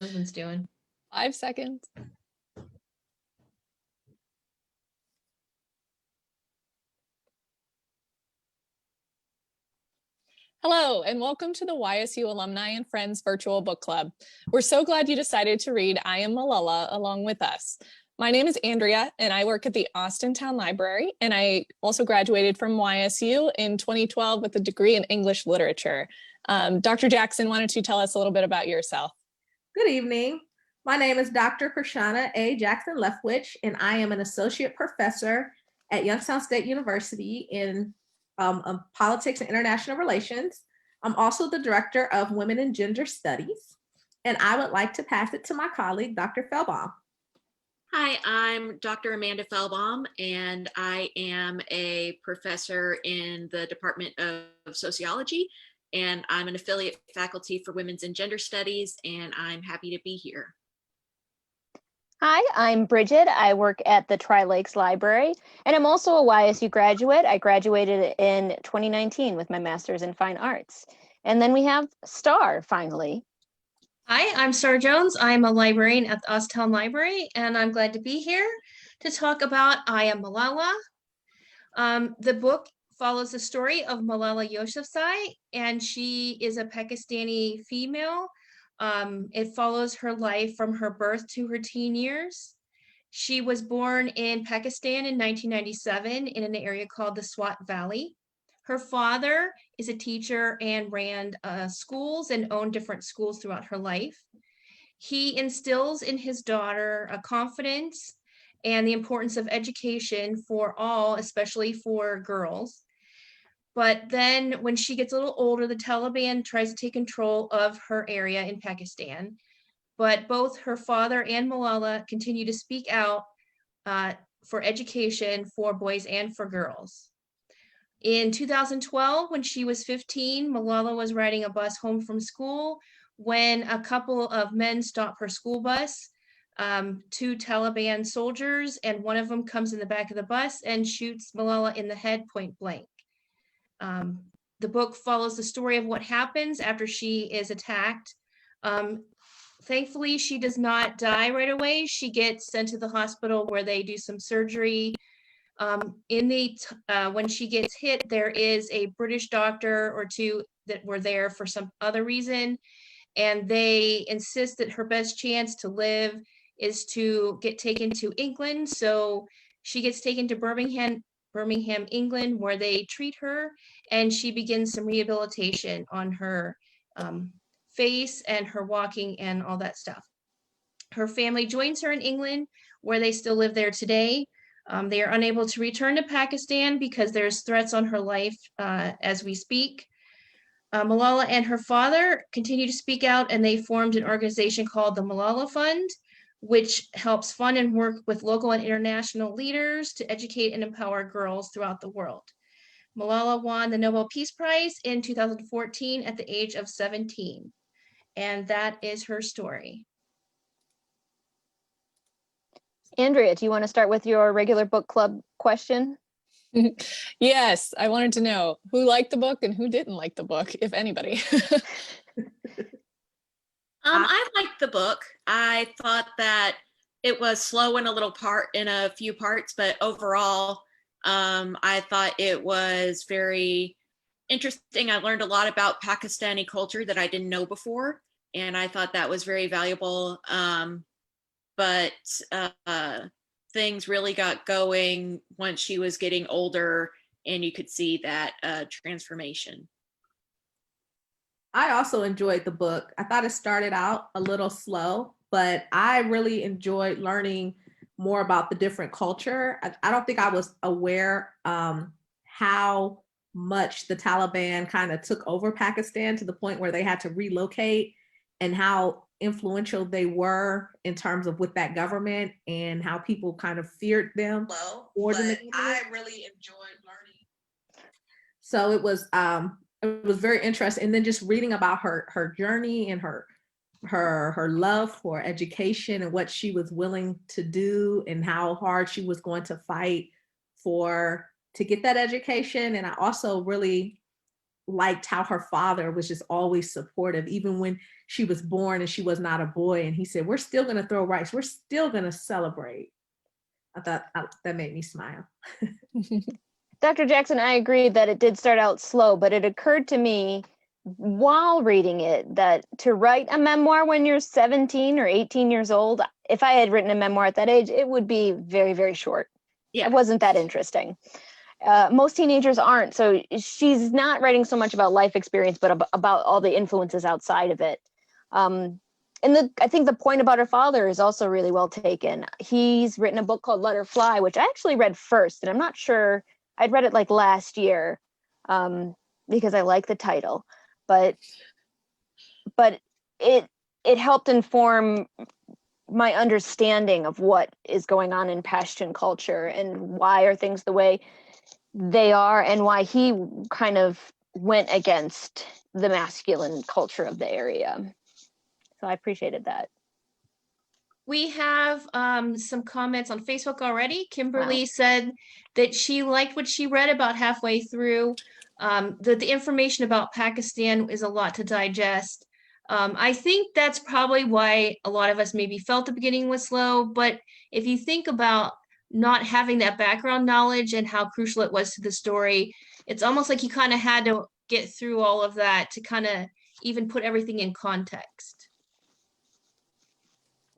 husband's doing. 5 seconds. Hello, and welcome to the YSU Alumni and Friends Virtual Book Club. We're so glad you decided to read I Am Malala along with us. My name is Andrea, and I work at the Austin Town Library, and I also graduated from YSU in 2012 with a degree in English literature. Dr. Jackson, why don't you tell us a little bit about yourself? Good evening. My name is Dr. Krishana A. Jackson-Leftwich, and I am an associate professor at Youngstown State University in politics and international relations. I'm also the director of women and gender studies, and I would like to pass it to my colleague, Dr. Felbaum. Hi, I'm Dr. Amanda Felbaum, and I am a professor in the Department of Sociology, and I'm an affiliate faculty for Women's and Gender Studies, and I'm happy to be here. Hi, I'm Bridget. I work at the Tri-Lakes Library, and I'm also a YSU graduate. I graduated in 2019 with my master's in fine arts. And then we have Star, finally. Hi, I'm Star Jones. I'm a librarian at the Austin Library, and I'm glad to be here to talk about I Am Malala. The book follows the story of Malala Yousafzai, and she is a Pakistani female. It follows her life from her birth to her teen years. She was born in Pakistan in 1997 in an area called the Swat Valley. Her father is a teacher and ran schools and owned different schools throughout her life. He instills in his daughter a confidence and the importance of education for all, especially for girls. But then when she gets a little older, the Taliban tries to take control of her area in Pakistan. But both her father and Malala continue to speak out for education for boys and for girls. In 2012, when she was 15, Malala was riding a bus home from school when a couple of men stop her school bus, 2 Taliban soldiers, and one of them comes in the back of the bus and shoots Malala in the head point blank. The book follows the story of what happens after she is attacked. Thankfully, she does not die right away. She gets sent to the hospital where they do some surgery. When she gets hit, there is a British doctor or 2 that were there for some other reason, and they insist that her best chance to live is to get taken to England. So she gets taken to Birmingham, England, where they treat her, and she begins some rehabilitation on her face and her walking and all that stuff. Her family joins her in England, where they still live there today. They are unable to return to Pakistan because there's threats on her life as we speak. Malala and her father continue to speak out, and they formed an organization called the Malala Fund, which helps fund and work with local and international leaders to educate and empower girls throughout the world. Malala won the Nobel Peace Prize in 2014 at the age of 17. And that is her story. Andrea, do you want to start with your regular book club question? Yes, I wanted to know who liked the book and who didn't like the book, if anybody. I liked the book. I thought that it was slow in a few parts, but overall, I thought it was very interesting. I learned a lot about Pakistani culture that I didn't know before, and I thought that was very valuable. But things really got going once she was getting older, and you could see that transformation. I also enjoyed the book. I thought it started out a little slow, but I really enjoyed learning more about the different culture. I don't think I was aware how much the Taliban kind of took over Pakistan to the point where they had to relocate, and how influential they were in terms of with that government and how people kind of feared them. More than I really enjoyed learning. So it was very interesting. And then just reading about her journey and her love for education and what she was willing to do and how hard she was going to fight to get that education. And I also really liked how her father was just always supportive, even when she was born and she was not a boy. And he said, we're still going to throw rice. We're still going to celebrate. I thought that made me smile. Dr. Jackson, I agree that it did start out slow, but it occurred to me while reading it that to write a memoir when you're 17 or 18 years old, if I had written a memoir at that age, it would be very, very short. Yeah. It wasn't that interesting. Most teenagers aren't. So she's not writing so much about life experience, but about all the influences outside of it. And I think the point about her father is also really well taken. He's written a book called Let Her Fly, which I actually read first, and I'm not sure, I'd read it like last year because I like the title, but it helped inform my understanding of what is going on in Pashtun culture and why are things the way they are and why he kind of went against the masculine culture of the area. So I appreciated that. We have some comments on Facebook already. Kimberly said that she liked what she read about halfway through, that the information about Pakistan is a lot to digest. I think that's probably why a lot of us maybe felt the beginning was slow, but if you think about not having that background knowledge and how crucial it was to the story, it's almost like you kind of had to get through all of that to kind of even put everything in context.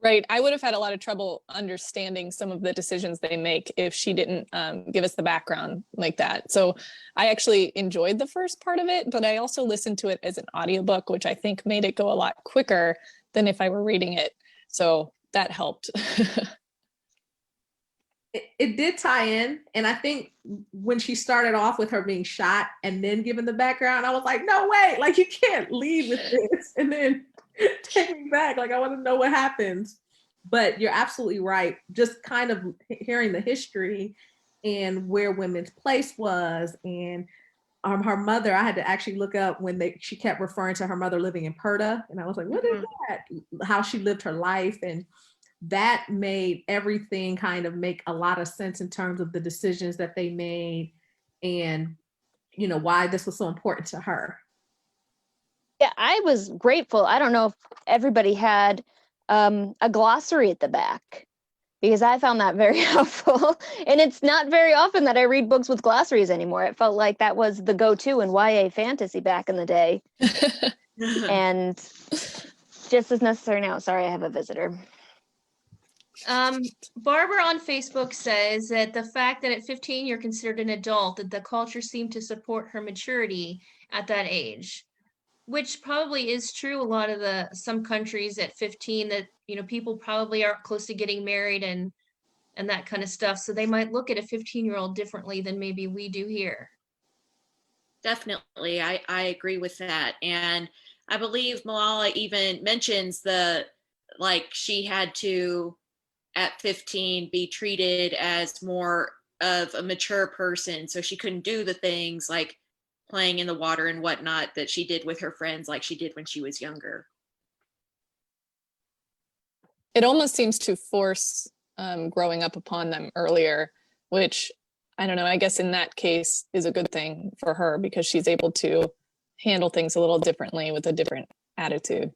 Right. I would have had a lot of trouble understanding some of the decisions they make if she didn't give us the background like that. So I actually enjoyed the first part of it, but I also listened to it as an audiobook, which I think made it go a lot quicker than if I were reading it. So that helped. It did tie in. And I think when she started off with her being shot and then given the background, I was like, no way, like you can't leave with this and then take me back. Like I want to know what happens. But you're absolutely right. Just kind of hearing the history and where women's place was, and her mother, I had to actually look up when she kept referring to her mother living in Purda, and I was like, what is that? How she lived her life, and that made everything kind of make a lot of sense in terms of the decisions that they made, and why this was so important to her. Yeah, I was grateful. I don't know if everybody had a glossary at the back, because I found that very helpful. And it's not very often that I read books with glossaries anymore. It felt like that was the go-to in YA fantasy back in the day. And just as necessary now. Sorry, I have a visitor. Barbara on Facebook says that the fact that at 15 you're considered an adult, that the culture seemed to support her maturity at that age, which probably is true. A lot of some countries at 15 that, people probably are close to getting married and that kind of stuff. So they might look at a 15-year-old differently than maybe we do here. Definitely. I agree with that. And I believe Malala even mentions she had to, at 15, be treated as more of a mature person. So she couldn't do the things like playing in the water and whatnot that she did with her friends like she did when she was younger. It almost seems to force growing up upon them earlier, which I don't know, I guess in that case is a good thing for her because she's able to handle things a little differently with a different attitude.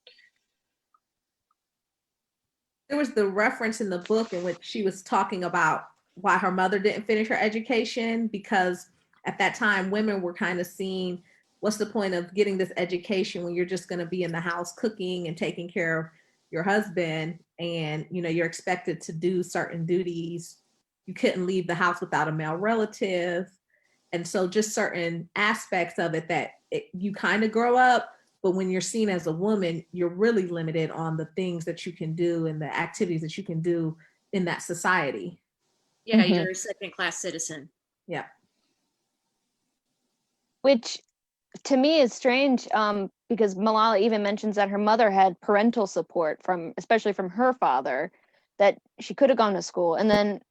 There was the reference in the book in which she was talking about why her mother didn't finish her education, because at that time women were kind of seen, what's the point of getting this education when you're just going to be in the house cooking and taking care of your husband, and you're expected to do certain duties. You couldn't leave the house without a male relative. And so just certain aspects of it that you kind of grow up, but when you're seen as a woman, you're really limited on the things that you can do and the activities that you can do in that society. Yeah, you're a second-class citizen. Yeah. Which to me is strange, because Malala even mentions that her mother had parental support especially from her father, that she could have gone to school. And then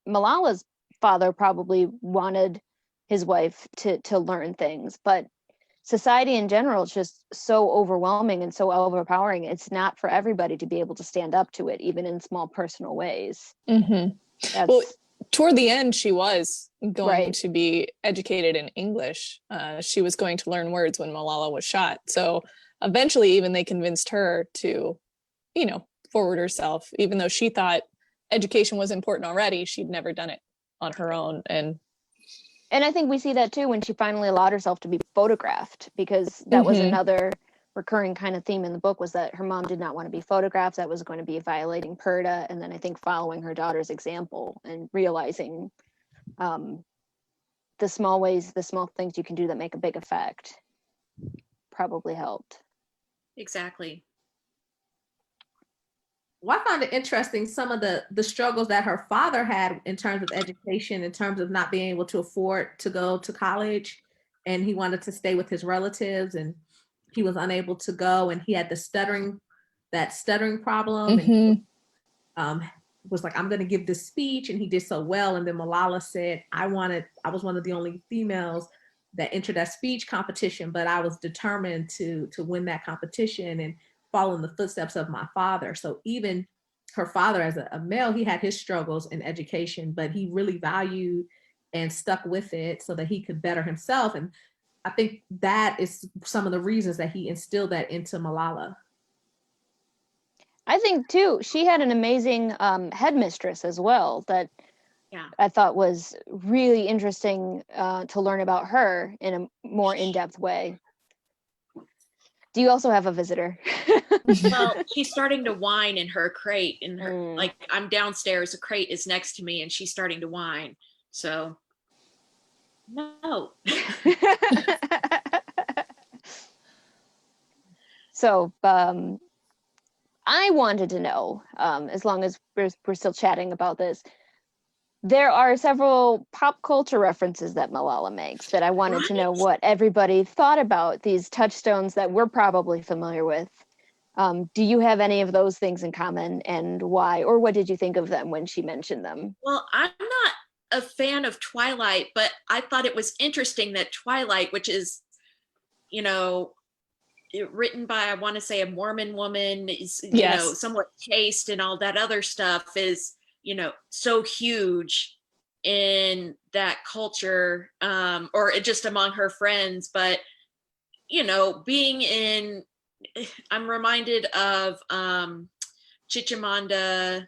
Malala's father probably wanted his wife to learn things, but society in general is just so overwhelming and so overpowering. It's not for everybody to be able to stand up to it, even in small personal ways. Well, toward the end, she was going Right. to be educated in English. She was going to learn words when Malala was shot. So eventually, even they convinced her to, forward herself, even though she thought education was important already. She'd never done it on her own. And I think we see that too when she finally allowed herself to be photographed, because that was Mhm. another recurring kind of theme in the book, was that her mom did not want to be photographed. That was going to be violating PERDA. And then I think following her daughter's example and realizing the small things you can do that make a big effect probably helped. Exactly. Well, I found it interesting, some of the struggles that her father had in terms of education, in terms of not being able to afford to go to college, and he wanted to stay with his relatives, and he was unable to go, and he had that stuttering problem, and Mhm. was like, I'm going to give this speech, and he did so well. And then Malala said, I was one of the only females that entered that speech competition, but I was determined to win that competition and follow in the footsteps of my father. So even her father, as a male, he had his struggles in education, but he really valued and stuck with it so that he could better himself. And I think that is some of the reasons that he instilled that into Malala. I think too, she had an amazing headmistress as well that Yeah. I thought was really interesting to learn about her in a more in-depth way. Do you also have a visitor? Well, she's starting to whine in her crate, in her Mm. like I'm downstairs, a crate is next to me, and she's starting to whine. So no. So I wanted to know, as long as we're still chatting about this, there are several pop culture references that Malala makes that I wanted to know what everybody thought about, these touchstones that we're probably familiar with. Do you have any of those things in common, and why? Or what did you think of them when she mentioned them? Well, I'm not a fan of Twilight, but I thought it was interesting that Twilight, which is, written by, I want to say, a Mormon woman, is, Yes. somewhat chaste and all that other stuff, is, so huge in that culture, or just among her friends. But, being in, I'm reminded of Chichimanda,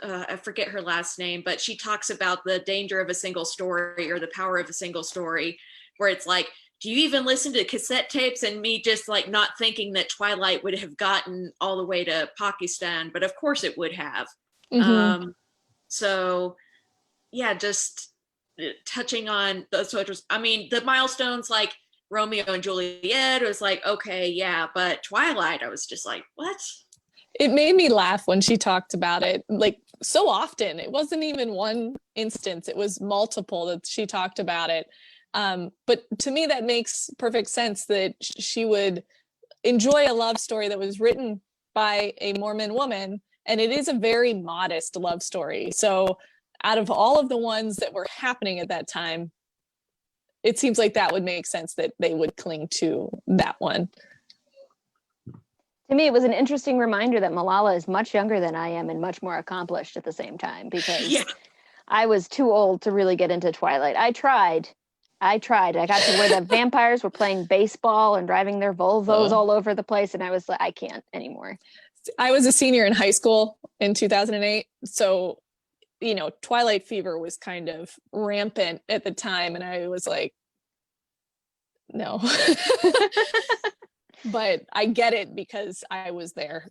I forget her last name, but she talks about the danger of a single story, or the power of a single story, where it's like, do you even listen to cassette tapes? And me just like not thinking that Twilight would have gotten all the way to Pakistan, but of course it would have. Mhm. So yeah, just touching on those soldiers. I mean, the milestones like Romeo and Juliet was like, okay, yeah, but Twilight, I was just like, what? It made me laugh when she talked about it, like so often. It wasn't even one instance, it was multiple that she talked about it. But to me, that makes perfect sense that she would enjoy a love story that was written by a Mormon woman. And it is a very modest love story. So out of all of the ones that were happening at that time, it seems like that would make sense that they would cling to that one. To me, it was an interesting reminder that Malala is much younger than I am and much more accomplished at the same time, because Yeah. I was too old to really get into Twilight. I tried. I got to where the vampires were playing baseball and driving their Volvos all over the place, and I was like, I can't anymore. I was a senior in high school in 2008. So, Twilight fever was kind of rampant at the time. And I was like, no. But I get it because I was there.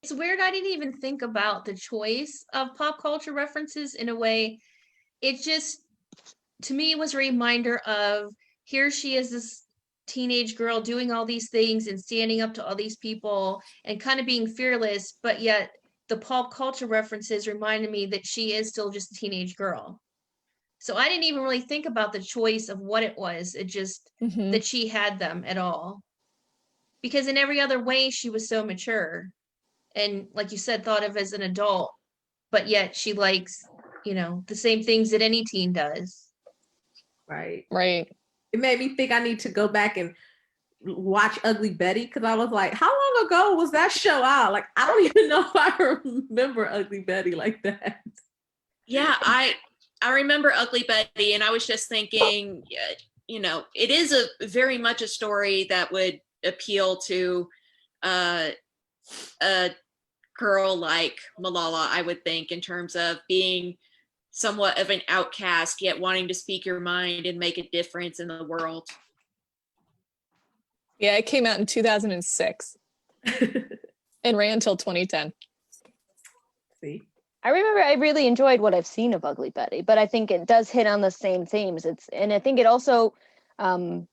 It's weird. I didn't even think about the choice of pop culture references in a way. It just, to me, was a reminder of, here she is, this teenage girl doing all these things and standing up to all these people and kind of being fearless, but yet the pop culture references reminded me that she is still just a teenage girl. So I didn't even really think about the choice of what it was. It just that she had them at all. Because in every other way, she was so mature and, like you said, thought of as an adult, but yet she likes, the same things that any teen does. Right. It made me think I need to go back and watch Ugly Betty, because I was like, how long ago was that show out? Like, I don't even know if I remember Ugly Betty like that. Yeah, I remember Ugly Betty, and I was just thinking, it is a very much a story that would appeal to a girl like Malala, I would think, in terms of being somewhat of an outcast, yet wanting to speak your mind and make a difference in the world. Yeah, it came out in 2006 and ran until 2010. See, I remember I really enjoyed what I've seen of Ugly Betty, but I think it does hit on the same themes. And I think it also, I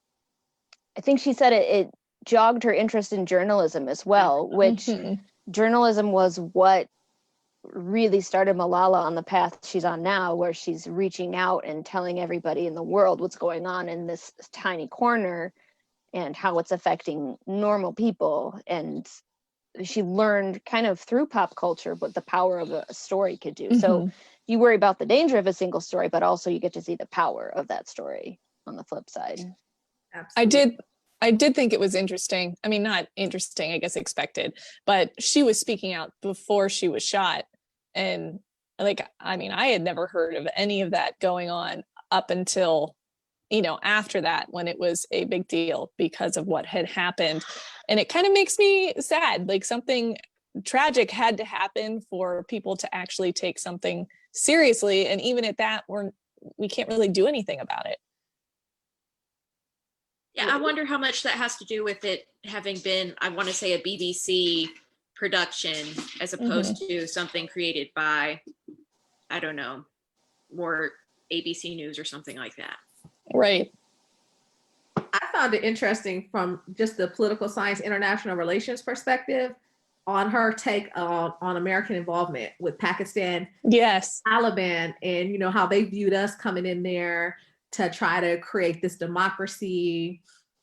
think she said it jogged her interest in journalism as well, which Mhm. journalism was what really started Malala on the path she's on now, where she's reaching out and telling everybody in the world what's going on in this tiny corner and how it's affecting normal people. And she learned kind of through pop culture what the power of a story could do. So Mhm. you worry about the danger of a single story, but also you get to see the power of that story on the flip side. absolutely. I did think it was interesting. I mean, not interesting, I guess expected, but she was speaking out before she was shot. And like, I mean, I had never heard of any of that going on up until, after that, when it was a big deal because of what had happened. And it kind of makes me sad. Like, something tragic had to happen for people to actually take something seriously. And even at that, we can't really do anything about it. Yeah, I wonder how much that has to do with it having been, I want to say, a BBC production as opposed to something created by, I don't know, more ABC News or something like that. Right. I found it interesting from just the political science, international relations perspective on her take on American involvement with Pakistan, Yes. Taliban, and how they viewed us coming in there to try to create this democracy,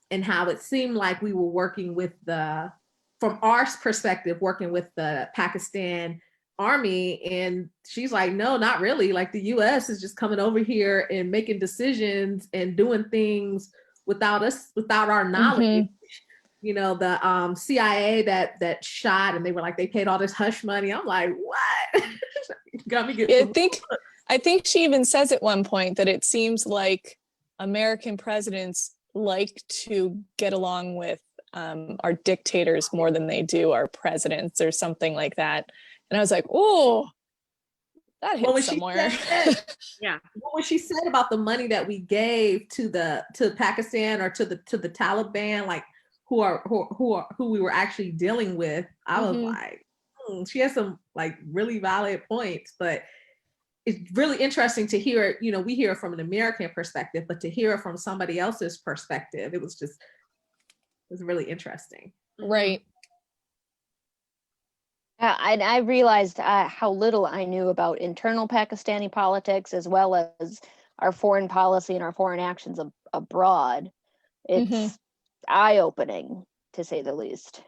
and how it seemed like we were working with from our perspective, working with the Pakistan army. And she's like, no, not really. Like, the US is just coming over here and making decisions and doing things without our knowledge. The CIA that shot, and they were like, they paid all this hush money. I'm like, what? Got me get I think she even says at one point that it seems like American presidents like to get along with our dictators more than they do our presidents, or something like that. And I was like, oh, that hit somewhere. Yeah. What she said about the money that we gave to Pakistan or to the Taliban, like who we were actually dealing with, I was like, she has some like really valid points. But it's really interesting to hear it. We hear it from an American perspective, but to hear it from somebody else's perspective, it was really interesting. Right. I realized how little I knew about internal Pakistani politics, as well as our foreign policy and our foreign actions abroad. It's eye-opening, to say the least.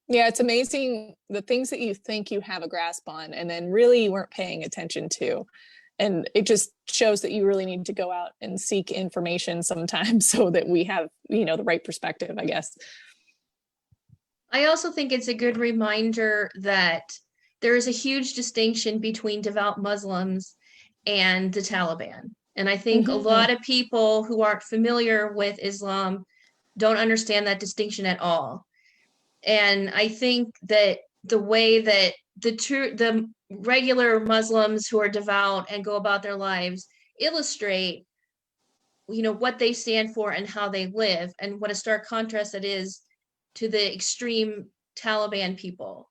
Yeah, it's amazing the things that you think you have a grasp on and then really you weren't paying attention to. And it just shows that you really need to go out and seek information sometimes so that we have, the right perspective, I guess. I also think it's a good reminder that there is a huge distinction between devout Muslims and the Taliban. And I think a lot of people who aren't familiar with Islam don't understand that distinction at all. And I think that the way that the regular Muslims who are devout and go about their lives illustrate, what they stand for and how they live, and what a stark contrast that is to the extreme Taliban people.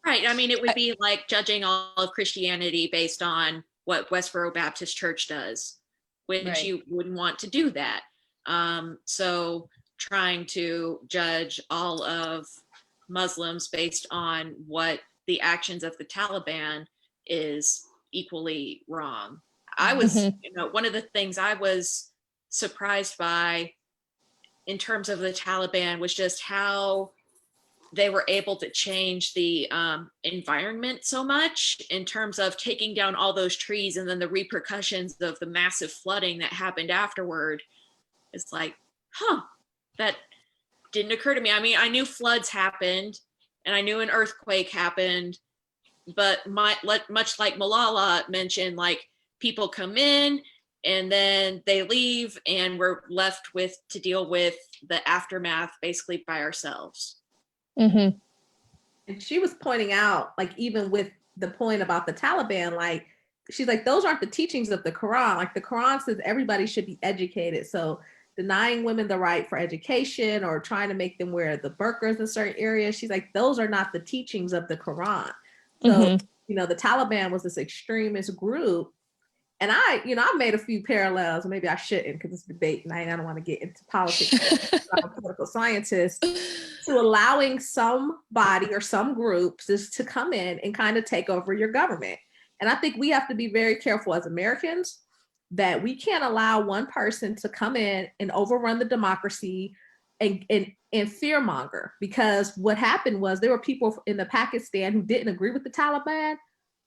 Right. I mean, it would be like judging all of Christianity based on what Westboro Baptist Church does, which Right. You wouldn't want to do that. So trying to judge all of Muslims based on what the actions of the Taliban is equally wrong. I was, one of the things I was surprised by in terms of the Taliban was just how they were able to change the environment so much in terms of taking down all those trees, and then the repercussions of the massive flooding that happened afterward. It's like, that didn't occur to me. I mean, I knew floods happened and I knew an earthquake happened, but much like Malala mentioned, like people come in and then they leave and we're left with to deal with the aftermath basically by ourselves. Mm-hmm. And she was pointing out, like, even with the point about the Taliban, like, she's like, those aren't the teachings of the Quran. Like, the Quran says everybody should be educated. So denying women the right for education or trying to make them wear the burqas in certain areas, she's like, those are not the teachings of the Quran. So, Mm-hmm. you know, the Taliban was this extremist group. And I, you know, I've made a few parallels. Maybe I shouldn't because it's debate and I don't want to get into politics. I'm a political scientist. To allowing somebody or some groups just to come in and kind of take over your government. And I think we have to be very careful as Americans that we can't allow one person to come in and overrun the democracy and fear monger. Because what happened was there were people in the Pakistan who didn't agree with the Taliban,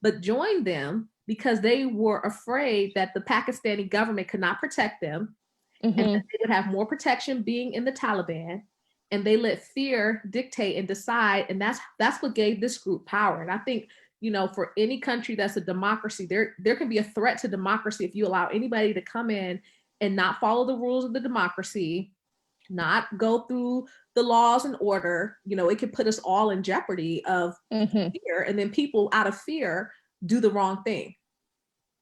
but joined them because they were afraid that the Pakistani government could not protect them, Mm-hmm. and that they would have more protection being in the Taliban. And they let fear dictate and decide, and that's what gave this group power. And I think, you know, for any country that's a democracy, there can be a threat to democracy if you allow anybody to come in and not follow the rules of the democracy, not go through the laws and order. You know, it could put us all in jeopardy of fear, and then people out of fear do the wrong thing.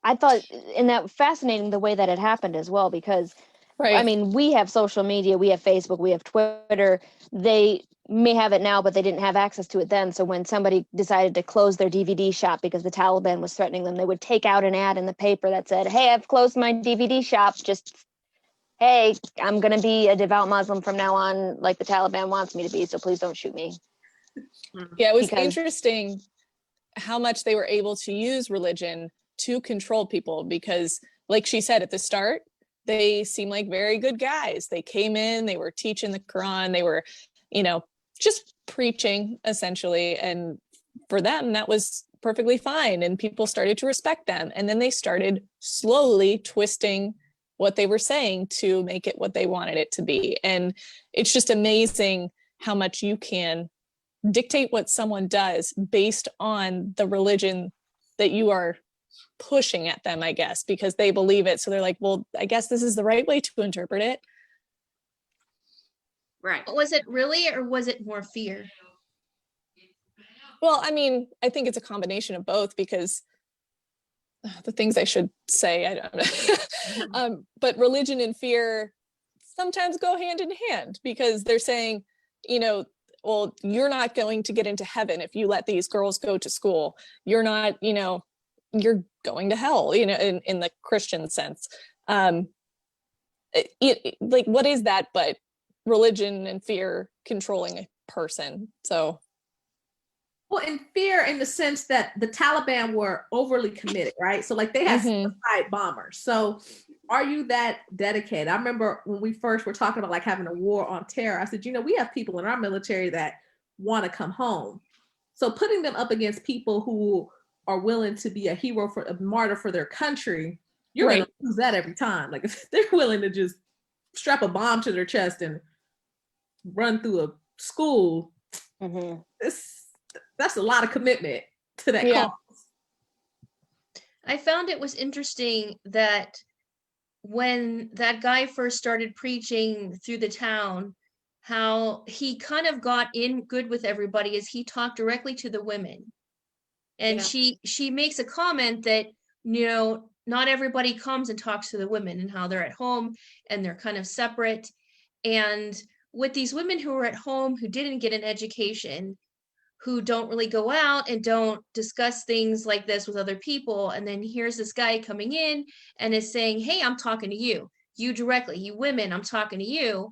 I thought, and that fascinating the way that it happened as well, because Right. I mean, we have social media, we have Facebook, we have Twitter. They may have it now, but they didn't have access to it then. So when somebody decided to close their DVD shop because the Taliban was threatening them, they would take out an ad in the paper that said, "Hey, I've closed my DVD shop. Just, hey, I'm going to be a devout Muslim from now on, like the Taliban wants me to be. So please don't shoot me." Yeah, it was Because- interesting how much they were able to use religion to control people, because like she said at the start, they seem like very good guys. They came in, they were teaching the Quran, they were, you know, just preaching essentially. And for them, that was perfectly fine. And people started to respect them. And then they started slowly twisting what they were saying to make it what they wanted it to be. And it's just amazing how much you can dictate what someone does based on the religion that you are pushing at them, I guess, because they believe it. So they're like, well, I guess this is the right way to interpret it. Right. Was it really, or was it more fear? Well, I mean, I think it's a combination of both, because the things I should say, I don't know. But religion and fear sometimes go hand in hand, because they're saying, you know, well, you're not going to get into heaven if you let these girls go to school. You're not, you know, you're going to hell, you know, in the Christian sense. Like, what is that but religion and fear controlling a person? So, well, in fear, in the sense that the Taliban were overly committed, right? So like they had suicide bombers. So are you that dedicated? I remember when we first were talking about like having a war on terror, I said, you know, we have people in our military that want to come home. So putting them up against people who are willing to be a hero, for a martyr for their country, you're right. going to lose that every time. Like if they're willing to just strap a bomb to their chest and run through a school, that's a lot of commitment to that cause. I found it was interesting that when that guy first started preaching through the town, how he kind of got in good with everybody as he talked directly to the women. And she makes a comment that, you know, not everybody comes and talks to the women, and how they're at home and they're kind of separate. And with these women who are at home, who didn't get an education, who don't really go out and don't discuss things like this with other people, and then here's this guy coming in and is saying, "Hey, I'm talking to you directly, you women, I'm talking to you,"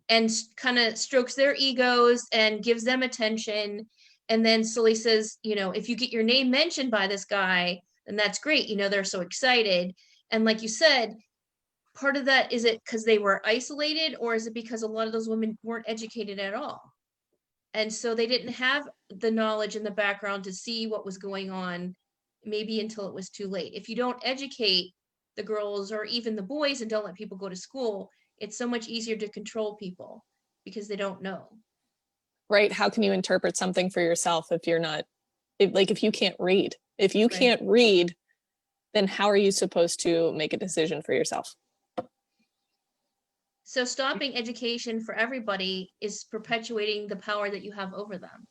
and kind of strokes their egos and gives them attention. And then slowly says, you know, if you get your name mentioned by this guy, then that's great. You know, they're so excited. And like you said, part of that, is it because they were isolated, or is it because a lot of those women weren't educated at all? And so they didn't have the knowledge and the background to see what was going on, maybe until it was too late. If you don't educate the girls or even the boys and don't let people go to school, it's so much easier to control people because they don't know. Right. How can you interpret something for yourself if you're not if you can't read. If you Right. can't read, then how are you supposed to make a decision for yourself? So stopping education for everybody is perpetuating the power that you have over them.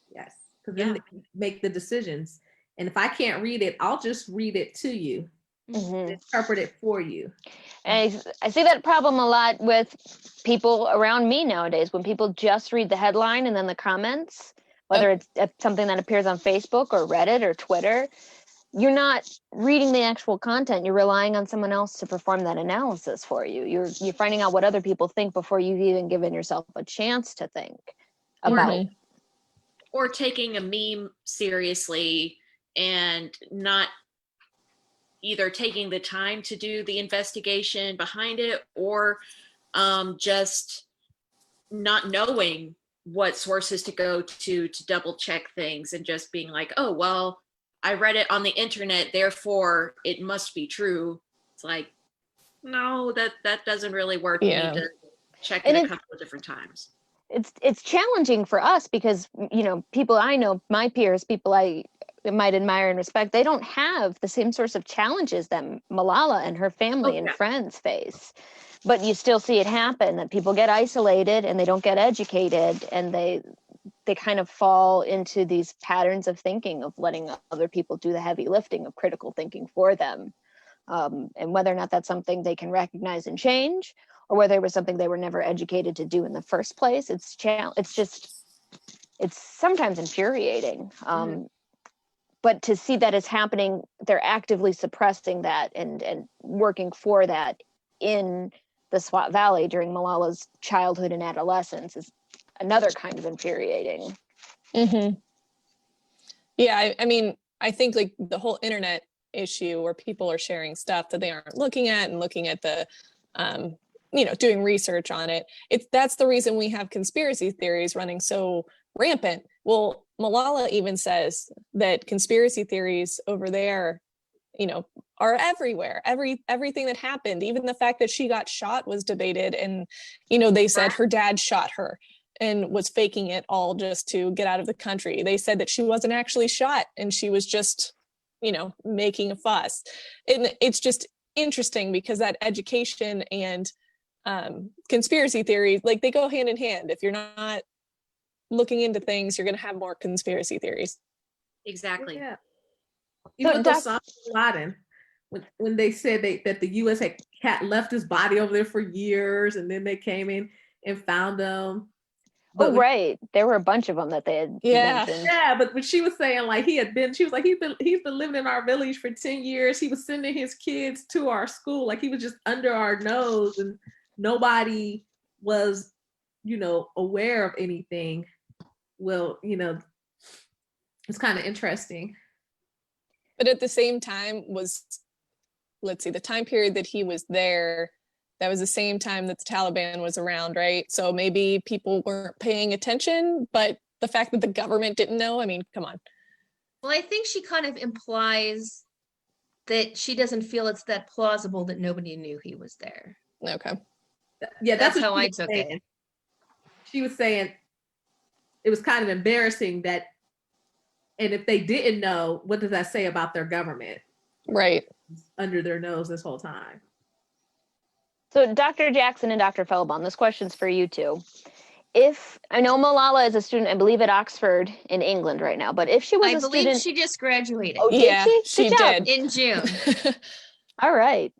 Yes, because then Yeah. they can make the decisions. And if I can't read it, I'll just read it to you, Mhm. interpret it for you. And I see that problem a lot with people around me nowadays when people just read the headline and then the comments, whether it's something that appears on Facebook or Reddit or Twitter. You're not reading the actual content. You're relying on someone else to perform that analysis for you. You're finding out what other people think before you've even given yourself a chance to think about. Mhm. Or taking a meme seriously and not either taking the time to do the investigation behind it, or just not knowing what sources to go to double check things, and just being like, oh, well, I read it on the internet, therefore it must be true. It's like, no, that doesn't really work. You Yeah. need to check And it a couple of different times. It's challenging for us because, people I know, my peers, people I might admire and respect, they don't have the same sorts of challenges that Malala and her family and yeah. friends face. But you still see it happen, that people get isolated and they don't get educated, and they kind of fall into these patterns of thinking, of letting other people do the heavy lifting of critical thinking for them. And whether or not that's something they can recognize and change, or whether it was something they were never educated to do in the first place, it's sometimes infuriating. But to see that it's happening, they're actively suppressing that and working for that in the Swat Valley during Malala's childhood and adolescence is another kind of infuriating. Mm-hmm. Yeah, I mean, I think like the whole internet issue where people are sharing stuff that they aren't looking at and looking at the, doing research on it. That's the reason we have conspiracy theories running so rampant. Well, Malala even says that conspiracy theories over there, are everywhere. Everything that happened, even the fact that she got shot was debated. And, they said her dad shot her and was faking it all just to get out of the country. They said that she wasn't actually shot and she was just, making a fuss. And it's just interesting because that education and conspiracy theories, like they go hand in hand. If you're not looking into things, you're going to have more conspiracy theories. Exactly. Yeah. Even So, Osama bin Laden, when they said that the U.S. had left his body over there for years, and then they came in and found him. But right, there were a bunch of them that they had mentioned. Yeah, but when she was saying like she was like, he's been living in our village for 10 years. He was sending his kids to our school, like he was just under our nose, and nobody was, aware of anything. Well, it's kind of interesting. But at the same time let's see, the time period that he was there, that was the same time that the Taliban was around, right? So maybe people weren't paying attention, but the fact that the government didn't know, I mean, come on. Well, I think she kind of implies that she doesn't feel it's that plausible that nobody knew he was there. Okay. Yeah, That's how I took it. She was saying it was kind of embarrassing that, and if they didn't know, what does that say about their government? Right. Under their nose this whole time. So Dr. Jackson and Dr. Feldbaum, this question's for you too. If I know Malala is a student, I believe at Oxford in England right now, but if she was I a believe student, she just graduated. Oh, did she? She Good job. did. In June. All right.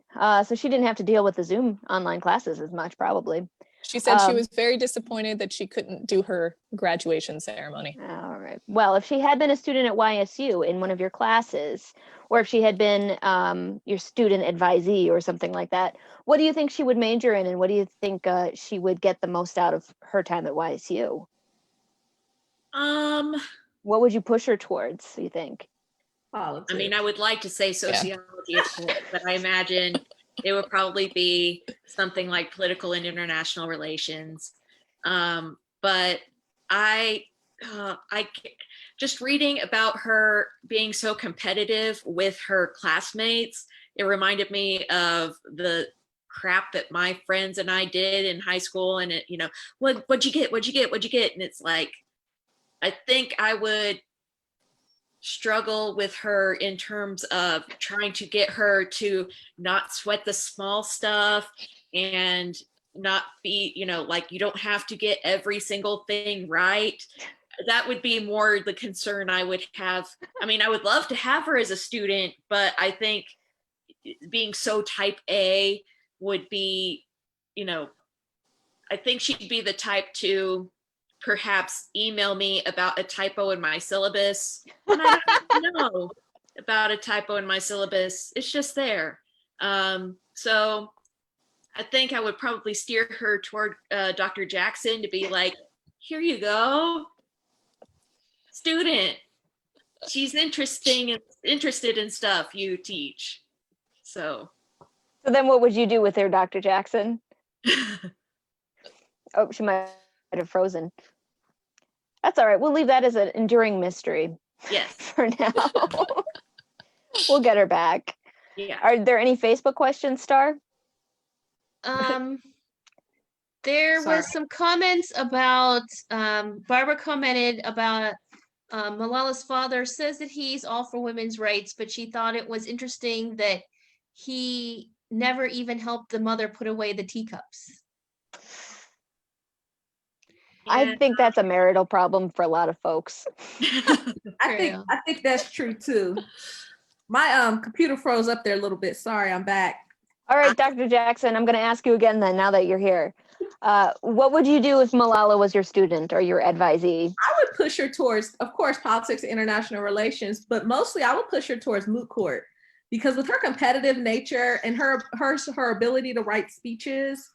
So she didn't have to deal with the Zoom online classes as much, probably. She said she was very disappointed that she couldn't do her graduation ceremony. All right. Well, if she had been a student at YSU in one of your classes, or if she had been your student advisee or something like that, what do you think she would major in, and what do you think she would get the most out of her time at YSU? What would you push her towards, you think? Politics. I mean, I would like to say sociology, of course, but I imagine it would probably be something like political and international relations. But I just reading about her being so competitive with her classmates, it reminded me of the crap that my friends and I did in high school. And it, what'd you get? What'd you get? What'd you get? And it's like, I think I would struggle with her in terms of trying to get her to not sweat the small stuff and not be, like you don't have to get every single thing right. That would be more the concern I would have. I mean, I would love to have her as a student, but I think being so type A would be, I think she'd be the type to perhaps email me about a typo in my syllabus. And I don't know about a typo in my syllabus. It's just there. So I think I would probably steer her toward Dr. Jackson to be like, here you go, student. She's interested in stuff you teach. So then what would you do with her, Dr. Jackson? Oh, she might have frozen. That's all right. We'll leave that as an enduring mystery. Yes. For now. We'll get her back. Yeah. Are there any Facebook questions, Star? There Sorry. was some comments about, Barbara commented about Malala's father says that he's all for women's rights, but she thought it was interesting that he never even helped the mother put away the teacups. I think that's a marital problem for a lot of folks. I think that's true too. My computer froze up there a little bit. Sorry, I'm back. All right, Dr. Jackson, I'm going to ask you again then, now that you're here. What would you do if Malala was your student or your advisee? I would push her towards, of course, politics and international relations, but mostly I would push her towards moot court, because with her competitive nature and her ability to write speeches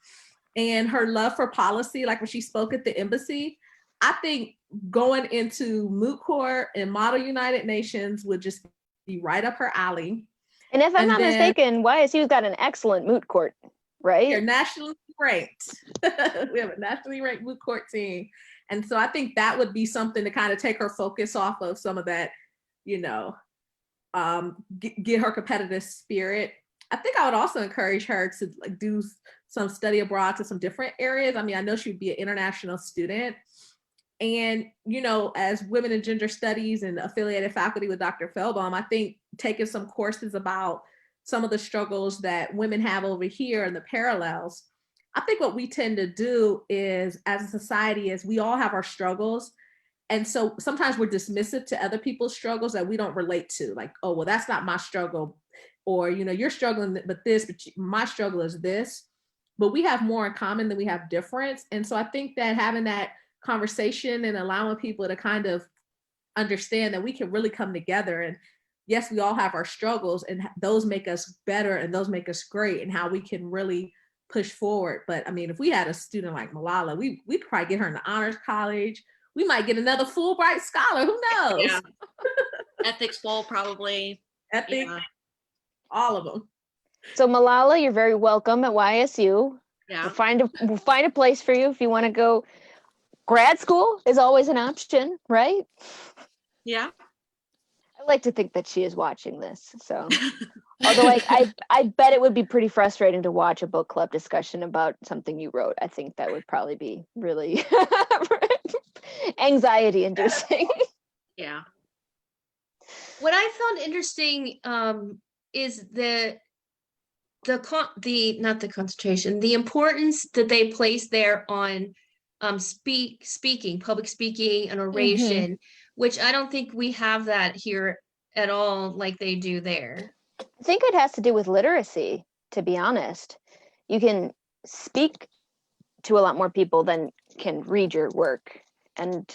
and her love for policy, like when she spoke at the embassy, I think going into moot court and model United Nations would just be right up her alley. And if I'm not mistaken, YSU's got an excellent moot court, right? They're nationally ranked. We have a nationally ranked moot court team. And so I think that would be something to kind of take her focus off of some of that, get her competitive spirit. I think I would also encourage her to do some study abroad to some different areas. I mean, I know she'd be an international student. And, as women in gender studies and affiliated faculty with Dr. Feldbaum, I think taking some courses about some of the struggles that women have over here and the parallels. I think what we tend to do is, as a society, is we all have our struggles. And so sometimes we're dismissive to other people's struggles that we don't relate to. Like, oh, well, that's not my struggle. Or, you're struggling with this, but my struggle is this. But we have more in common than we have difference. And so I think that having that conversation and allowing people to kind of understand that we can really come together, and yes, we all have our struggles and those make us better and those make us great, and how we can really push forward. But I mean, if we had a student like Malala, we'd probably get her in the honors college. We might get another Fulbright scholar, who knows? Yeah. Ethics bowl, probably. Ethics, all of them. So Malala, you're very welcome at YSU. Yeah. We'll find a place for you if you want to go. Grad school is always an option, right? Yeah. I like to think that she is watching this. So, although I bet it would be pretty frustrating to watch a book club discussion about something you wrote. I think that would probably be really anxiety inducing. Yeah. What I found interesting is the importance that they place there on public speaking and oration, which I don't think we have that here at all like they do there. I think it has to do with literacy, to be honest. You can speak to a lot more people than can read your work. And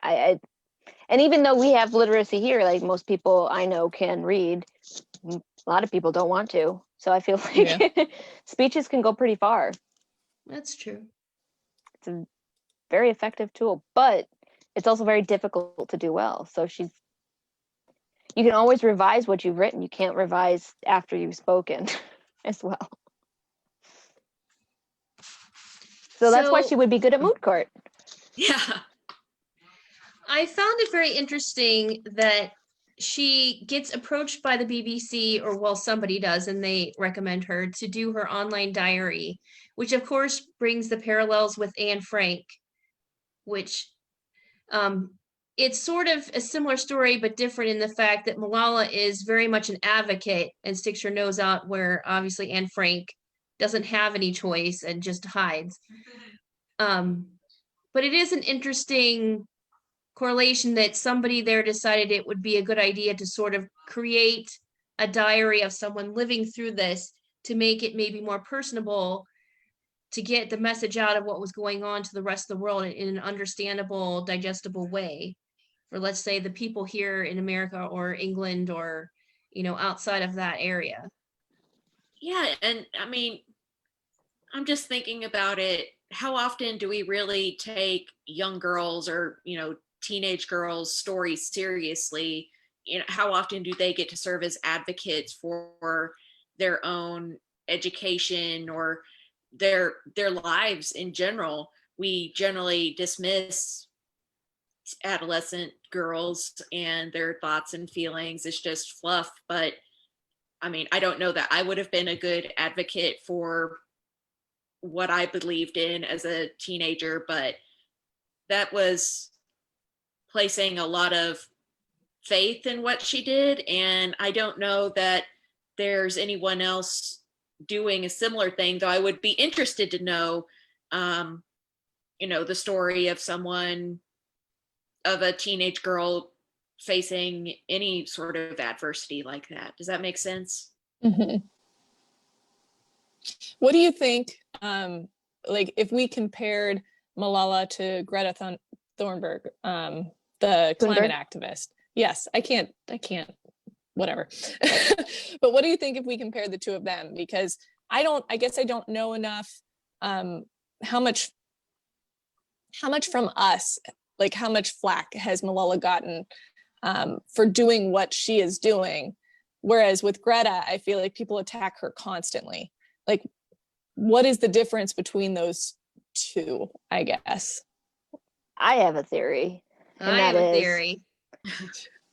and even though we have literacy here, like most people I know can read, a lot of people don't want to. So I feel like speeches can go pretty far. That's true. It's a very effective tool, but it's also very difficult to do well. So you can always revise what you've written. You can't revise after you've spoken as well. So that's why she would be good at moot court. Yeah. I found it very interesting that she gets approached by the BBC, or well, somebody does, and they recommend her to do her online diary, which of course brings the parallels with Anne Frank, which It's sort of a similar story, but different in the fact that Malala is very much an advocate and sticks her nose out where obviously Anne Frank doesn't have any choice and just hides. But it is an interesting correlation that somebody there decided it would be a good idea to sort of create a diary of someone living through this to make it maybe more personable, to get the message out of what was going on to the rest of the world in an understandable, digestible way for, let's say, the people here in America or England or, outside of that area. Yeah, and I mean, I'm just thinking about it. How often do we really take young girls or, teenage girls' stories seriously? How often do they get to serve as advocates for their own education or their lives in general? We generally dismiss adolescent girls and their thoughts and feelings. It's just fluff. But I mean, I don't know that I would have been a good advocate for what I believed in as a teenager, but that was placing a lot of faith in what she did. And I don't know that there's anyone else doing a similar thing, though I would be interested to know, the story of a teenage girl facing any sort of adversity like that. Does that make sense? Mm-hmm. What do you think, if we compared Malala to Greta Thunberg, the climate activist? Yes, I can't, whatever. But what do you think if we compared the two of them? Because I guess I don't know enough, how much from us, how much flack has Malala gotten for doing what she is doing? Whereas with Greta, I feel like people attack her constantly. What is the difference between those two, I guess? I have a theory. I have a theory.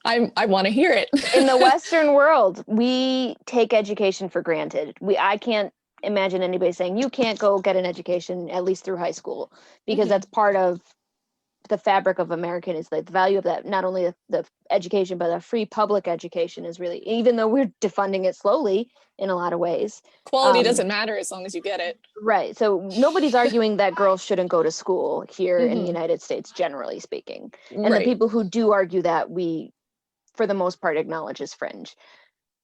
I want to hear it. In the Western world, we take education for granted. I can't imagine anybody saying you can't go get an education at least through high school, because that's part of the fabric of American, is like the value of that, not only the education, but a free public education is really, even though we're defunding it slowly in a lot of ways. Quality doesn't matter as long as you get it. Right. So nobody's arguing that girls shouldn't go to school here in the United States, generally speaking. And the people who do argue that, we, for the most part, acknowledge as fringe.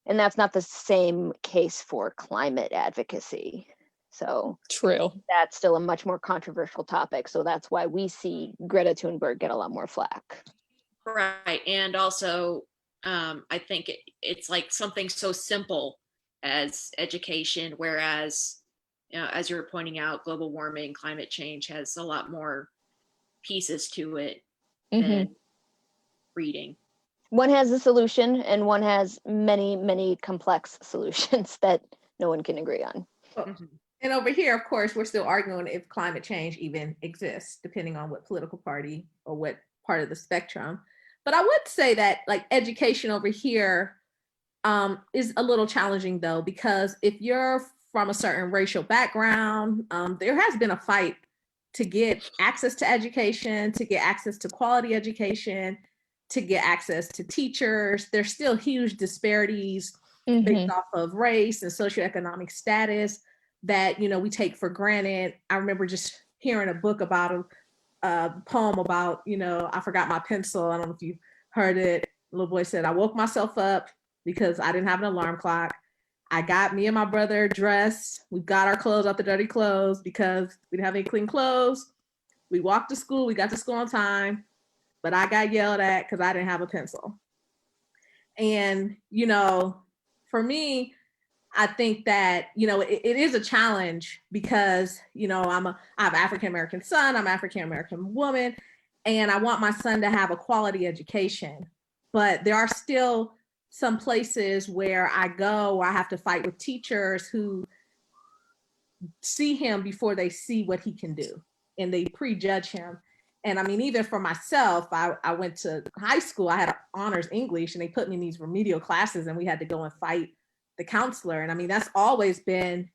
And that's not the same case for climate advocacy. So true. That's still a much more controversial topic. So that's why we see Greta Thunberg get a lot more flack. Right. And also, I think it's like something so simple as education, whereas, as you were pointing out, global warming, climate change has a lot more pieces to it than reading. One has a solution and one has many, many complex solutions that no one can agree on. And over here, of course, we're still arguing if climate change even exists, depending on what political party or what part of the spectrum. But I would say that education over here is a little challenging, though, because if you're from a certain racial background, there has been a fight to get access to education, to get access to quality education, to get access to teachers. There's still huge disparities based off of race and socioeconomic status that, we take for granted. I remember just hearing a book about a poem about, I forgot my pencil. I don't know if you heard it. The little boy said, I woke myself up because I didn't have an alarm clock. I got me and my brother dressed. We got our clothes out the dirty clothes because we didn't have any clean clothes. We walked to school. We got to school on time, but I got yelled at because I didn't have a pencil. And, for me, I think that, it is a challenge because, I have an African-American son, I'm an African-American woman, and I want my son to have a quality education. But there are still some places where I go where I have to fight with teachers who see him before they see what he can do, and they prejudge him. And I mean, even for myself, I went to high school, I had honors English, and they put me in these remedial classes, and we had to go and fight the counselor. And I mean, that's always been,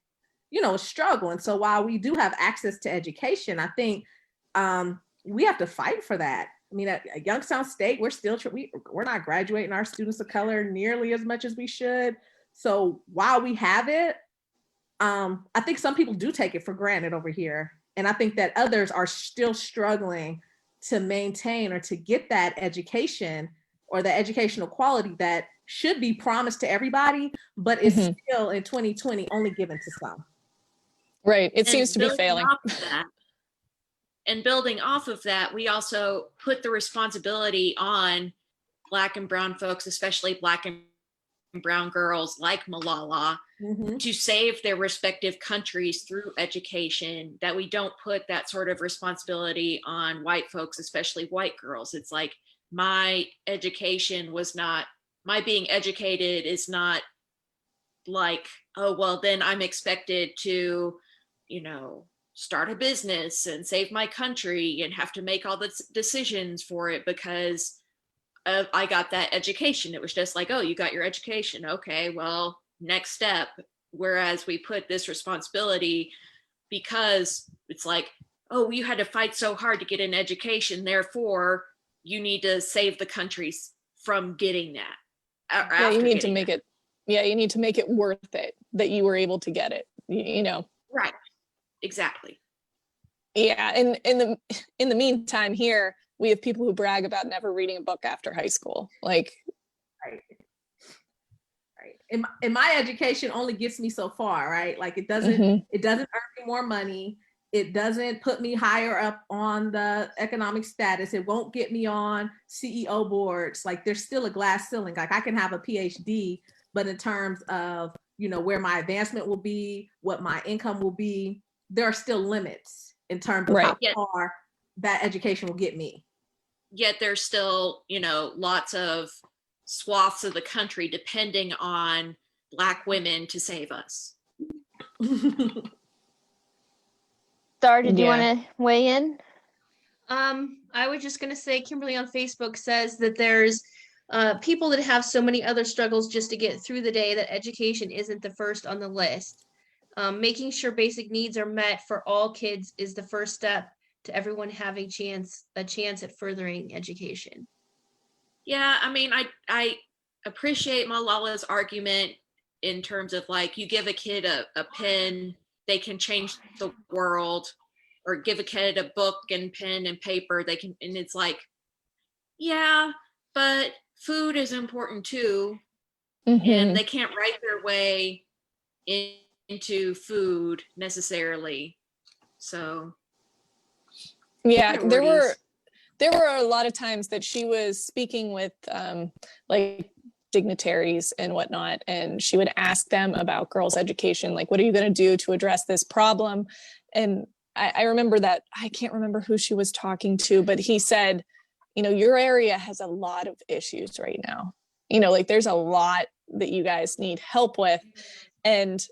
a struggle. And so while we do have access to education, I think we have to fight for that. I mean, at Youngstown State, we're not graduating our students of color nearly as much as we should. So while we have it, I think some people do take it for granted over here. And I think that others are still struggling to maintain or to get that education or the educational quality that should be promised to everybody, but is still in 2020 only given to some. Right. It And seems to be failing. Building off of that, we also put the responsibility on Black and brown folks, especially Black and brown girls like Malala, to save their respective countries through education, that we don't put that sort of responsibility on white folks, especially white girls. It's like, my education was not, my being educated is not like, oh, well, then I'm expected to, start a business and save my country and have to make all the decisions for it because I got that education. It was just like, oh, you got your education. Okay, well, next step. Whereas we put this responsibility because it's like, oh, you had to fight so hard to get an education, therefore you need to save the countries from getting that. Yeah, you need to make it. Yeah, you need to make it worth it that you were able to get it. Right. Exactly. Yeah, and in the meantime, here we have people who brag about never reading a book after high school. Like, right. And my education only gets me so far, right? Like it doesn't earn me more money. It doesn't put me higher up on the economic status. It won't get me on CEO boards. Like there's still a glass ceiling. Like I can have a PhD, but in terms of, where my advancement will be, what my income will be, there are still limits in terms of how far that education will get me. Yet there's still, lots of swaths of the country depending on Black women to save us. Star, did you want to weigh in? I was just going to say, Kimberly on Facebook says that there's people that have so many other struggles just to get through the day that education isn't the first on the list. Making sure basic needs are met for all kids is the first step to everyone having a chance at furthering education. Yeah, I mean, I appreciate Malala's argument in terms of like, you give a kid a pen, they can change the world, or give a kid a book and pen and paper, they can, and it's like, yeah, but food is important too. And they can't write their way into food necessarily. So yeah, there were a lot of times that she was speaking with like dignitaries and whatnot, and she would ask them about girls' education, like, what are you going to do to address this problem? And I remember that, I can't remember who she was talking to, but he said, your area has a lot of issues right now. Like there's a lot that you guys need help with. And,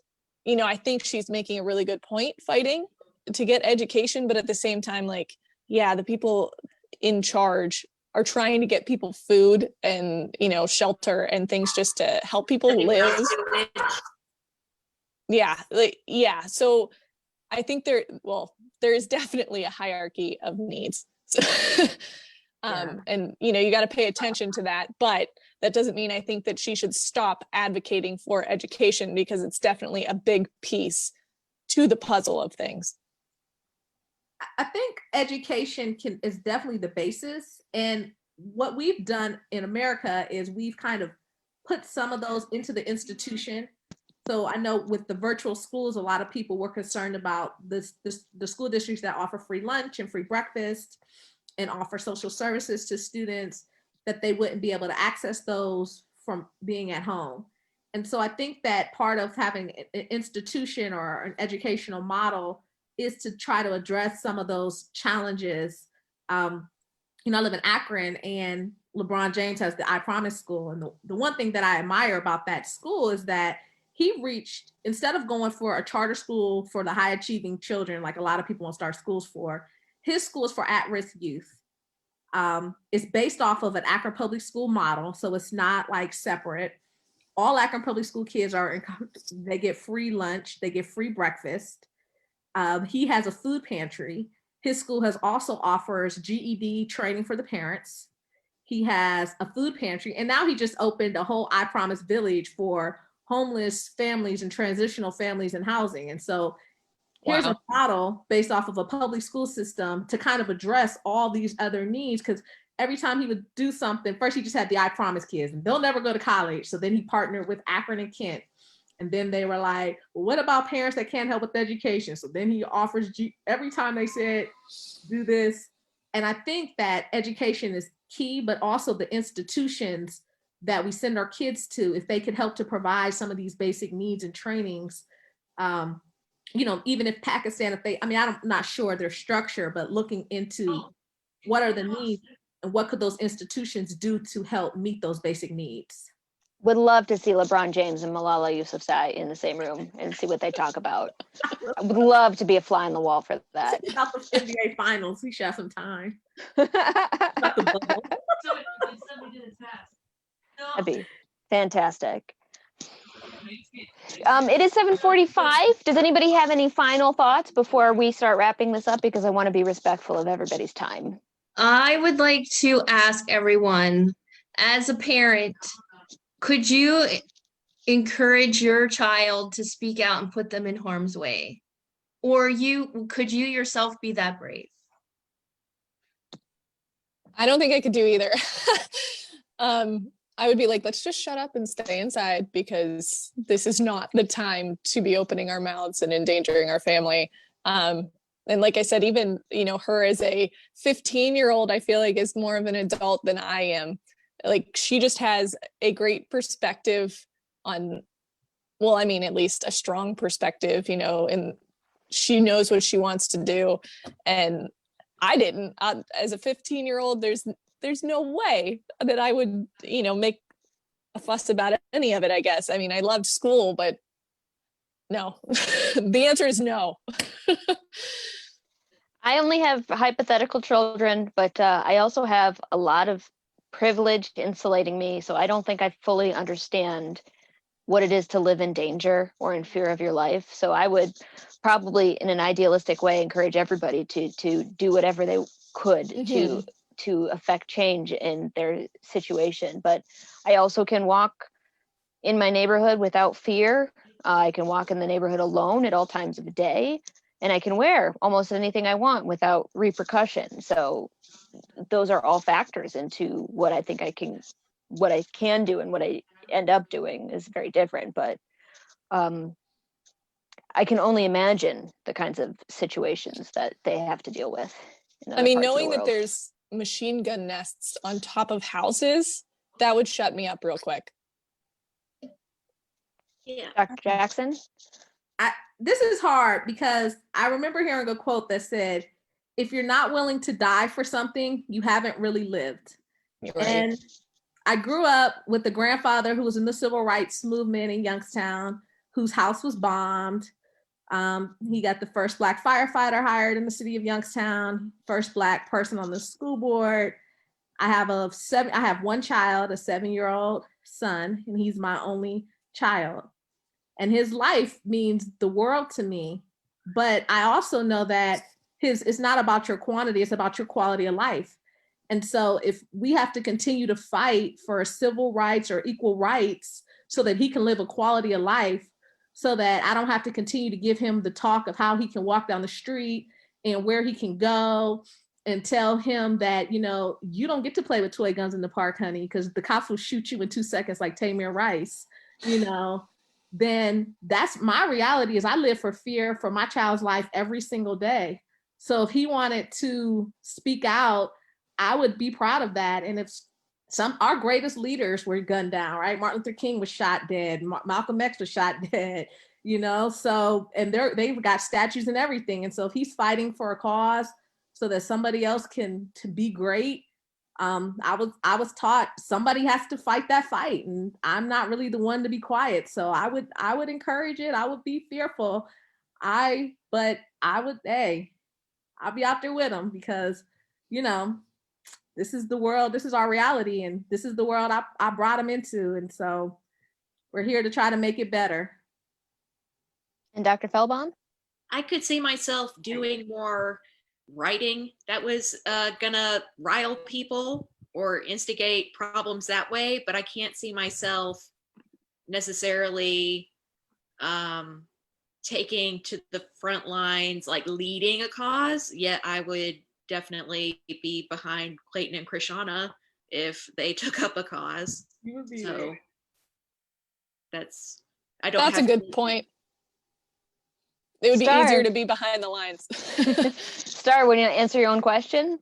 I think she's making a really good point fighting to get education, but at the same time, like, yeah, the people in charge are trying to get people food and, shelter and things just to help people live. Yeah. So I think there is definitely a hierarchy of needs. And, you got to pay attention to that, but that doesn't mean I think that she should stop advocating for education, because it's definitely a big piece to the puzzle of things. I think education is definitely the basis. And what we've done in America is we've kind of put some of those into the institution. So I know with the virtual schools, a lot of people were concerned about the school districts that offer free lunch and free breakfast and offer social services to students, that they wouldn't be able to access those from being at home. And so I think that part of having an institution or an educational model is to try to address some of those challenges. I live in Akron, and LeBron James has the I Promise School. And the one thing that I admire about that school is that he reached, instead of going for a charter school for the high achieving children, like a lot of people want to start schools for, his school is for at-risk youth. It's based off of an Akron Public School model, so it's not like separate. All Akron Public School kids they get free lunch, they get free breakfast. He has a food pantry, his school has also offers GED training for the parents. He has a food pantry, and now he just opened a whole I Promise village for homeless families and transitional families in housing. And so here's a model based off of a public school system to kind of address all these other needs. Because every time he would do something, first he just had the I Promise kids, and they'll never go to college. So then he partnered with Akron and Kent. And then they were like, well, what about parents that can't help with education? So then he offers, every time they said, do this. And I think that education is key, but also the institutions that we send our kids to, if they could help to provide some of these basic needs and trainings, you know, even if Pakistan, if they, I mean, I'm not sure their structure, but looking into what are the needs and what could those institutions do to help meet those basic needs. Would love to see LeBron James and Malala Yousafzai in the same room and see what they talk about. I would love to be a fly on the wall for that. About the NBA finals, we should have some time. That'd be fantastic. It is 7:45. Does anybody have any final thoughts before we start wrapping this up? Because I want to be respectful of everybody's time. I would like to ask everyone, as a parent, could you encourage your child to speak out and put them in harm's way? Or could you yourself be that brave? I don't think I could do either. I would be like, let's just shut up and stay inside, because this is not the time to be opening our mouths and endangering our family. And like I said, even, you know, her as a 15-year-old, I feel like is more of an adult than I am. Like, she just has a great perspective on, well, I mean, at least a strong perspective, you know, and she knows what she wants to do. And I didn't. As a 15-year-old, there's no way that I would, you know, make a fuss about any of it, I guess. I mean, I loved school, but no. The answer is no. I only have hypothetical children, but I also have a lot of privilege insulating me. So I don't think I fully understand what it is to live in danger or in fear of your life. So I would probably, in an idealistic way, encourage everybody to do whatever they could to affect change in their situation. But I also can walk in my neighborhood without fear. I can walk in the neighborhood alone at all times of the day, and I can wear almost anything I want without repercussion. So those are all factors into what I think I can do, and what I end up doing is very different. But I can only imagine the kinds of situations that they have to deal with. I mean, knowing that there's machine gun nests on top of houses, that would shut me up real quick. Yeah. Dr. Jackson? This is hard, because I remember hearing a quote that said, if you're not willing to die for something, you haven't really lived. Right. And I grew up with a grandfather who was in the civil rights movement in Youngstown, whose house was bombed. He got the first Black firefighter hired in the city of Youngstown, first Black person on the school board. I have one child, a 7-year-old son, and he's my only child. And his life means the world to me. But I also know that it's not about your quantity, it's about your quality of life. And so if we have to continue to fight for civil rights or equal rights so that he can live a quality of life, so that I don't have to continue to give him the talk of how he can walk down the street and where he can go, and tell him that, you know, you don't get to play with toy guns in the park, honey, because the cops will shoot you in 2 seconds like Tamir Rice, you know, then that's my reality. Is I live for fear for my child's life every single day. So if he wanted to speak out, I would be proud of that. And if our greatest leaders were gunned down, right? Martin Luther King was shot dead. Malcolm X was shot dead, you know? So, and they've got statues and everything. And so if he's fighting for a cause so that somebody else can to be great, I was taught somebody has to fight that fight, and I'm not really the one to be quiet. So I would encourage it. I would be fearful. I'll be out there with them, because, you know, this is the world, this is our reality, and this is the world I brought them into. And so we're here to try to make it better. And Dr. Feldbaum? I could see myself doing more writing that was gonna rile people or instigate problems that way, but I can't see myself necessarily taking to the front lines, like leading a cause. Yet I would definitely be behind Clayton and Krishana if they took up a cause. You would be So there. that's, I don't That's a have good point. It would be Star. easier to be behind the lines. Star, would you answer your own question?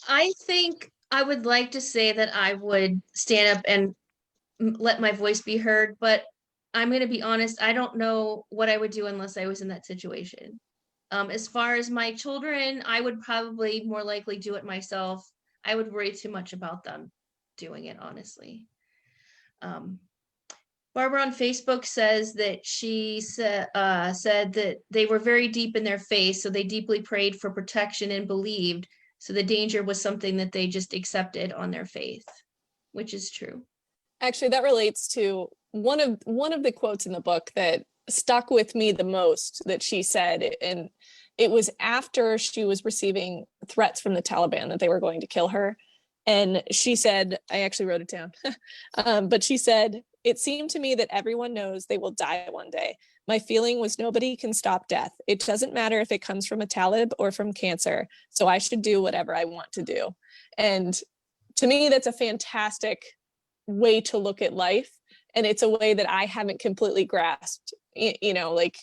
I think I would like to say that I would stand up and let my voice be heard, but I'm going to be honest, I don't know what I would do unless I was in that situation. As far as my children, I would probably more likely do it myself. I would worry too much about them doing it, honestly. Barbara on Facebook says that she said that they were very deep in their faith, so they deeply prayed for protection and believed. So the danger was something that they just accepted on their faith, which is true. Actually, that relates to one of the quotes in the book that stuck with me the most that she said, and it was after she was receiving threats from the Taliban that they were going to kill her. And she said, I actually wrote it down, but she said, "It seemed to me that everyone knows they will die one day. My feeling was nobody can stop death. It doesn't matter if it comes from a Talib or from cancer. So I should do whatever I want to do." And to me, that's a fantastic way to look at life. And it's a way that I haven't completely grasped. You know, like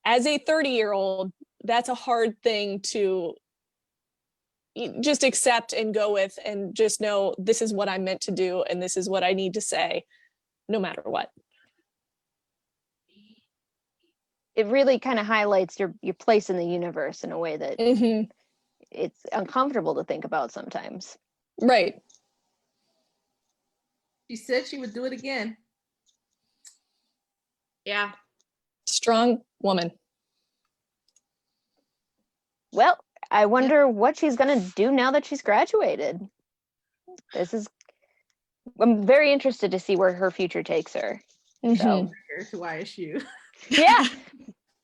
as a 30-year-old, that's a hard thing to just accept and go with, and just know this is what I'm meant to do and this is what I need to say no matter what. It really kind of highlights your place in the universe in a way that it's uncomfortable to think about sometimes. Right. She said she would do it again. Yeah. Strong woman. Well, I wonder what she's going to do now that she's graduated. I'm very interested to see where her future takes her. So, Here to YSU. yeah,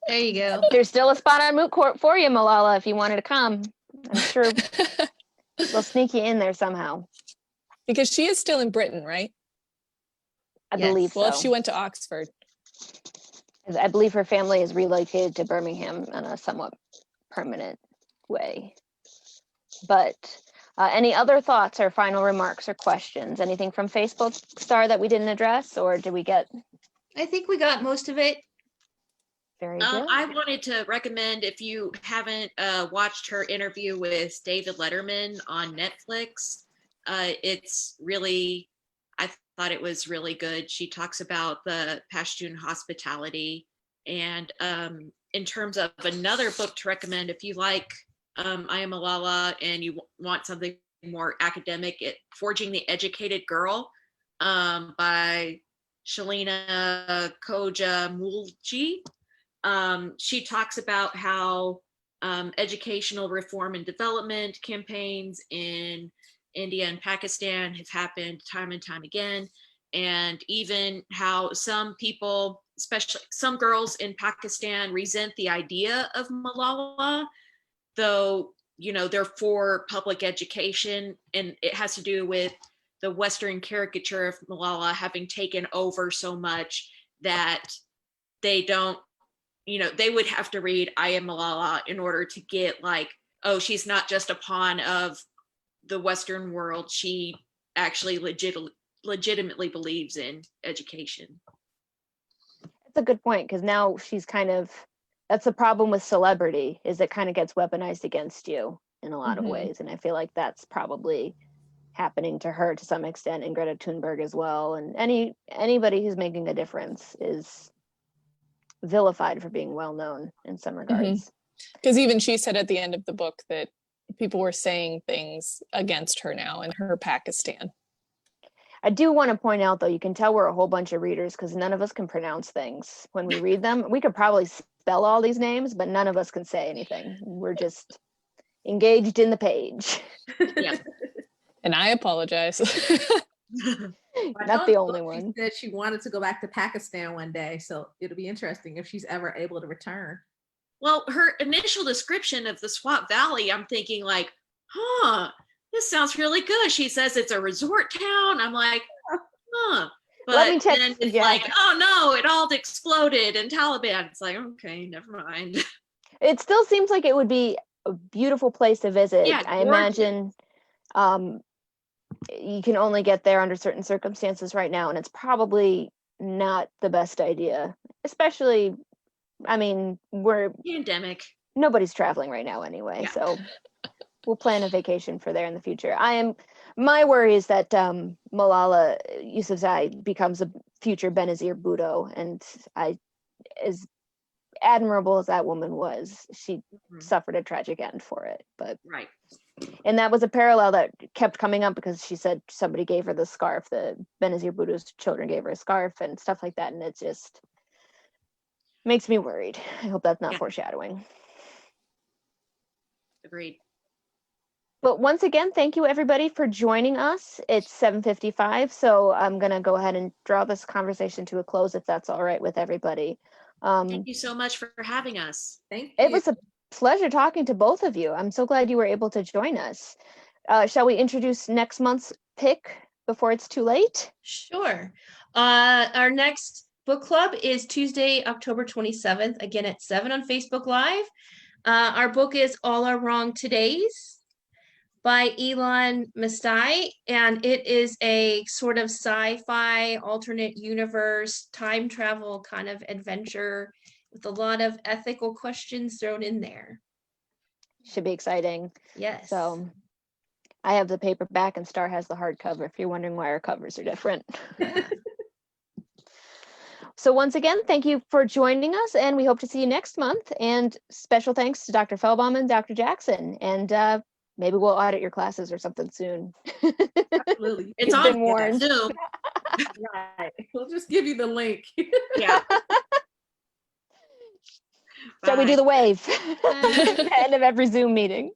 There you go. there's still a spot on moot court for you, Malala, if you wanted to come. I'm sure they'll sneak you in there somehow. Because she is still in Britain, right? I Yes. believe so. Well, if she went to Oxford. I believe her family is relocated to Birmingham in a somewhat permanent way. But any other thoughts or final remarks or questions? Anything from Facebook, Star, that we didn't address, or did we get? I think we got most of it. Very good. I wanted to recommend, if you haven't watched her interview with David Letterman on Netflix, it's really, I thought it was really good. She talks about the Pashtun hospitality. And in terms of another book to recommend, if you like I Am Malala and you want something more academic, Forging the Educated Girl by Shalina Koja Mulji. She talks about how educational reform and development campaigns in India and Pakistan have happened time and time again, and even how some people, especially some girls in Pakistan, resent the idea of Malala, though, you know, they're for public education, and it has to do with the Western caricature of Malala having taken over so much that they don't, you know, they would have to read I Am Malala in order to get like, oh, she's not just a pawn of the Western world. She actually legitimately believes in education. That's a good point, because now she's kind of, that's the problem with celebrity, is it kind of gets weaponized against you in a lot of ways. And I feel like that's probably happening to her to some extent, and Greta Thunberg as well. And anybody who's making a difference is vilified for being well known in some regards. Because even she said at the end of the book that people were saying things against her now in her Pakistan. I do want to point out, though, you can tell we're a whole bunch of readers because none of us can pronounce things when we read them. We could probably spell all these names, but none of us can say anything. We're just engaged in the page. Yeah. And I apologize. Not the only one. She said she wanted to go back to Pakistan one day, so it'll be interesting if she's ever able to return. Well, her initial description of the Swamp Valley, I'm thinking like, this sounds really good. She says it's a resort town. I'm like, huh. Let me But check- then it's yeah. like, oh no, it all exploded in Taliban. It's like, okay, never mind. It still seems like it would be a beautiful place to visit. Yeah, I imagine you can only get there under certain circumstances right now, and it's probably not the best idea. Especially, I mean, Pandemic. nobody's traveling right now anyway, Yeah. so we'll plan a vacation for there in the future. My worry is that Malala Yousafzai becomes a future Benazir Bhutto, and as admirable as that woman was, she suffered a tragic end for it. Right. And that was a parallel that kept coming up because she said somebody gave her the scarf, the Benazir Bhutto's children gave her a scarf and stuff like that, and it just makes me worried. I hope that's not foreshadowing. Agreed. But once again, thank you everybody for joining us. It's 7:55, so I'm gonna go ahead and draw this conversation to a close if that's all right with everybody. Thank you so much for having us. Thank you. It was a pleasure talking to both of you. I'm so glad you were able to join us. Shall we introduce next month's pick before it's too late? Sure. Our next book club is Tuesday, October 27th, again at 7 on Facebook Live. Our book is All Are Wrong Todays by Elon Mastai, and it is a sort of sci-fi alternate universe time travel kind of adventure with a lot of ethical questions thrown in there. Should be exciting. Yes. So I have the paperback and Star has the hardcover if you're wondering why our covers are different. So once again, thank you for joining us, and we hope to see you next month. And special thanks to Dr. Feldbaum and Dr. Jackson. And maybe we'll audit your classes or something soon. Absolutely. It's You've on been warned. Zoom. Right. We'll just give you the link. Yeah. Shall we do the Bye. wave at the end of every Zoom meeting?